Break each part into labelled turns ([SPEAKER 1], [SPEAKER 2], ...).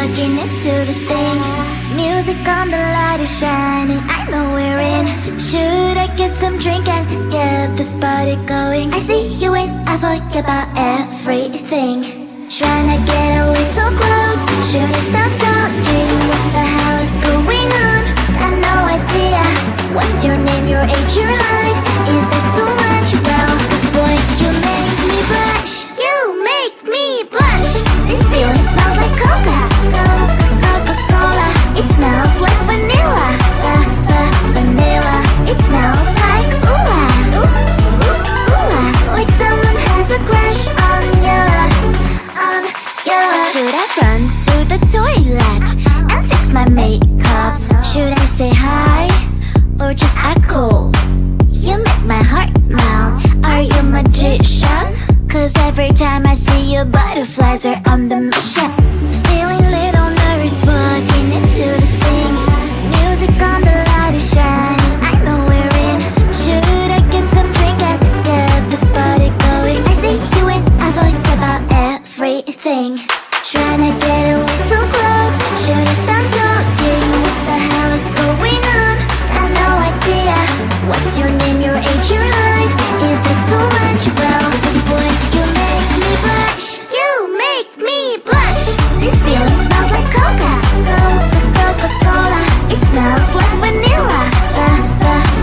[SPEAKER 1] walking into this thing. Music on, the light is shining, I know we're in. Should I get some drink and get this party going? I see you in, I forget about everything. Tryna get a little close, should I start talking? What the hell is going on? Got no idea. What's your name, your age, your height? Is that too much? Well, 'cause boy, you make me blush. You make me blush. This feeling smells like Coca-Cola. It smells like vanilla. Vanilla. It smells like ooh-ah. Ooh-ah. Like someone has a crush on you. Should I run to the toilet and fix my makeup? Should I say hi or just act cool? You make my heart melt. Are you a magician? 'Cause every time I see you, butterflies are on the mission. Feeling little nervous walking into this thing. Music on, the light is shining, I know we're in. Should I get some drink and get this party going? I see you in, I forget about everything. Tryna get a little close, should I start talking? What the hell is going on? Got no idea. What's your name, your age, your height? Is that too much? Well, 'cause boy, you make me blush. You make me blush. This feeling smells like Coca-Cola. It smells like vanilla.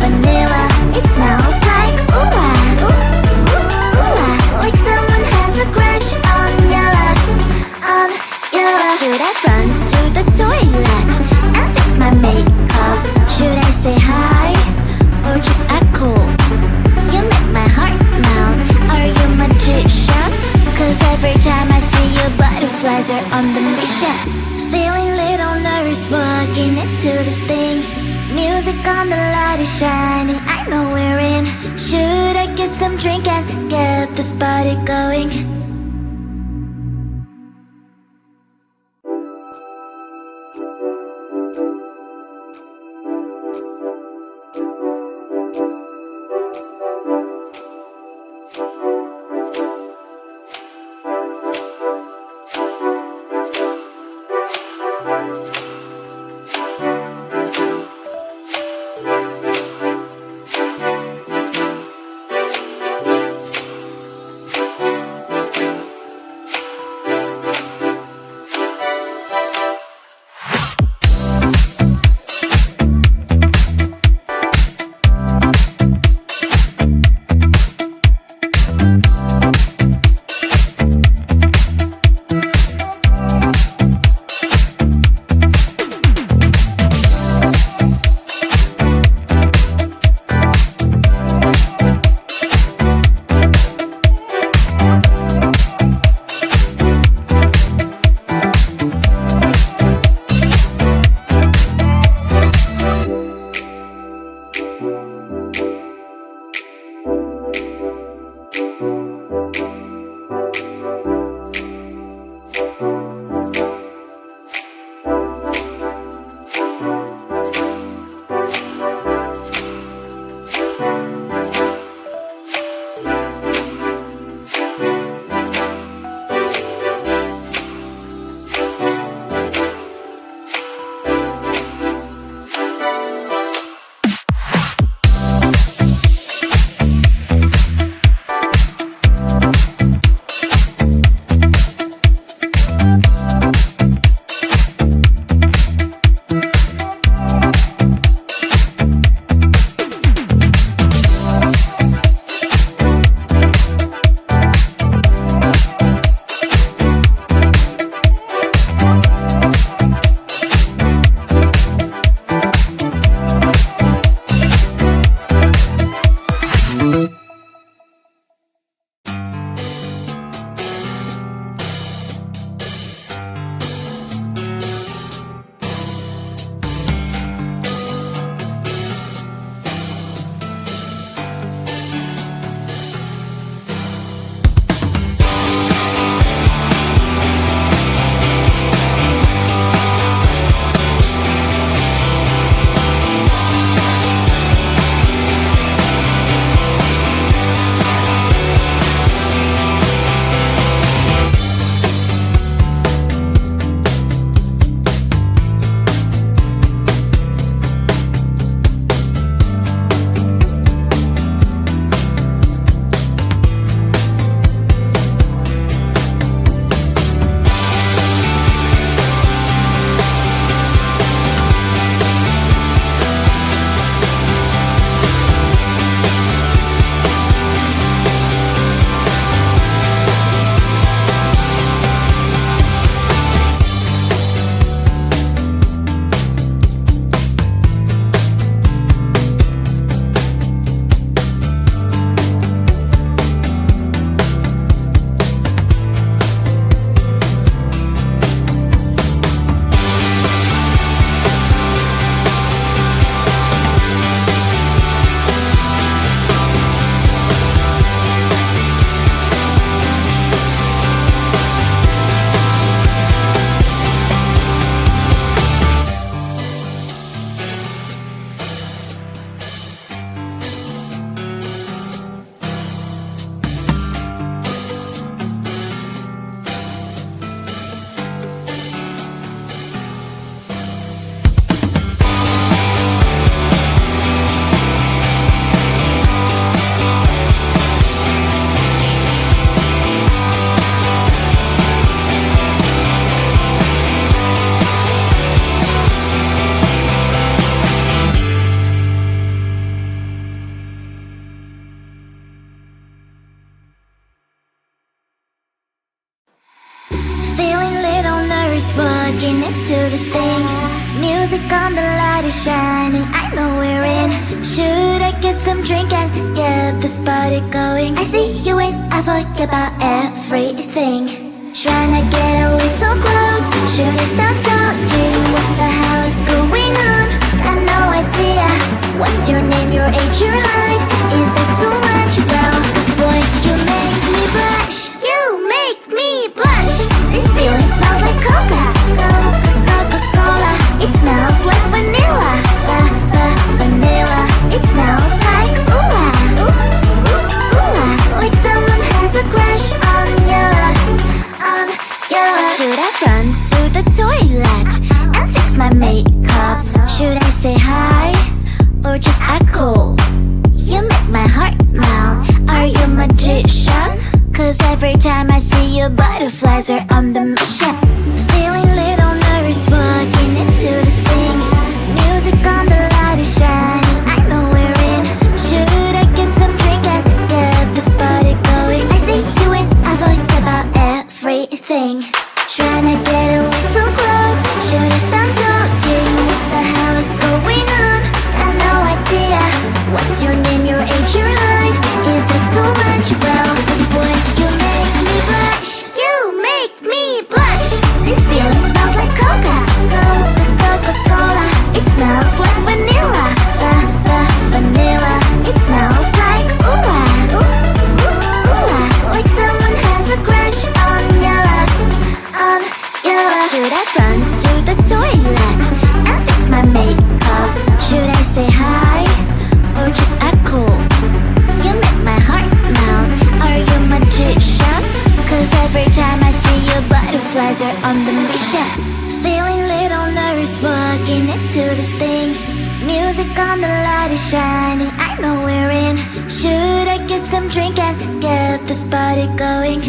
[SPEAKER 1] Vanilla. It smells like ooh-ah. Ooh-ah. Like someone has a crush on you. Should I run to the toilet and fix my makeup? Should I say hi or just act cool? You make my heart melt. Are you a magician? 'Cause every time I see you, butterflies are on the mission. Feeling little nervous walking into this thing. Music on, the light is shining, I know we're in. Should I get some drink and get this party going? walking into this thing. Music on, the light is shining, I know we're in. Should I get some drink and get this party going? I see you in, I forget about everything. Tryna get a little close, should I start talking? What the hell is going on? Got no idea. What's your name, your age, your height? Is that too much? Well, 'cause boy, you make me blush. You make me blush. This feeling smells like Coca-Cola. It smells like vanilla. Vanilla. It smells like ooh-ah. Ooh-ah. Like someone has a crush on you. Should I run to the toilet and fix my makeup? Should I say hi or just act cool? You make my heart melt. Are you a magician? 'Cause every time I see you, butterflies are on the mission. Feeling little nervous walking into this thing. Music on, the light is shining, I know we're in. Should I get some drink and get this party going? I see you in, I forget about everything. Tryna get a little close, should I start talking? What the hell is going on? Got no idea. What's your name, your age, your height? Is that too much? Well, 'cause boy, you make me blush. You make me blush. This feeling smells like Coca-Cola. It smells like vanilla. Vanilla. It smells like ooh-ah. Ooh-ah. Like someone has a crush on you. Should I run to the toilet and fix my makeup? Should I say hi or just act cool? You make my heart melt. Are you a magician? 'Cause every time I see you, butterflies are on the mission. Feeling little nervous walking into this thing. Music on, the light is shining, I know we're in. Should I get some drink and get this party going?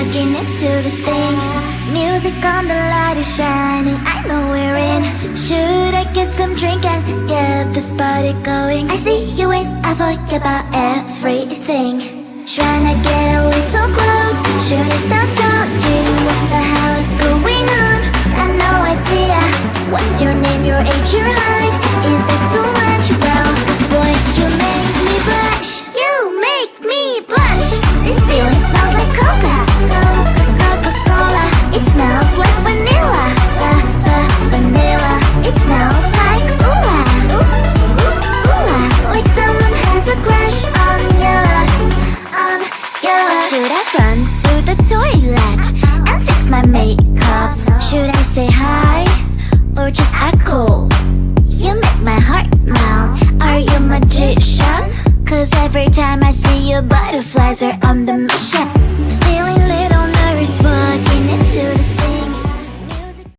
[SPEAKER 1] walking into this thing. Music on, the light is shining, I know we're in. Should I get some drink and get this party going? I see you and I forget about everything. Tryna get a little close, should I start talking? What the hell is going on? Got no idea. What's your name, your age, your height? Is that too much? Well, 'cause boy, you make me blush. You make me blush. This feeling smells like Coca-Cola. It smells like vanilla. Vanilla. It smells like ooh-ah. Ooh-ah. Like someone has a crush on you. Should I run to the toilet and fix my makeup? Should I say hi or just act cool? You make my heart melt. Are you a magician? 'Cause every time I see you, butterflies are on the mission. Feeling little nervous walking into the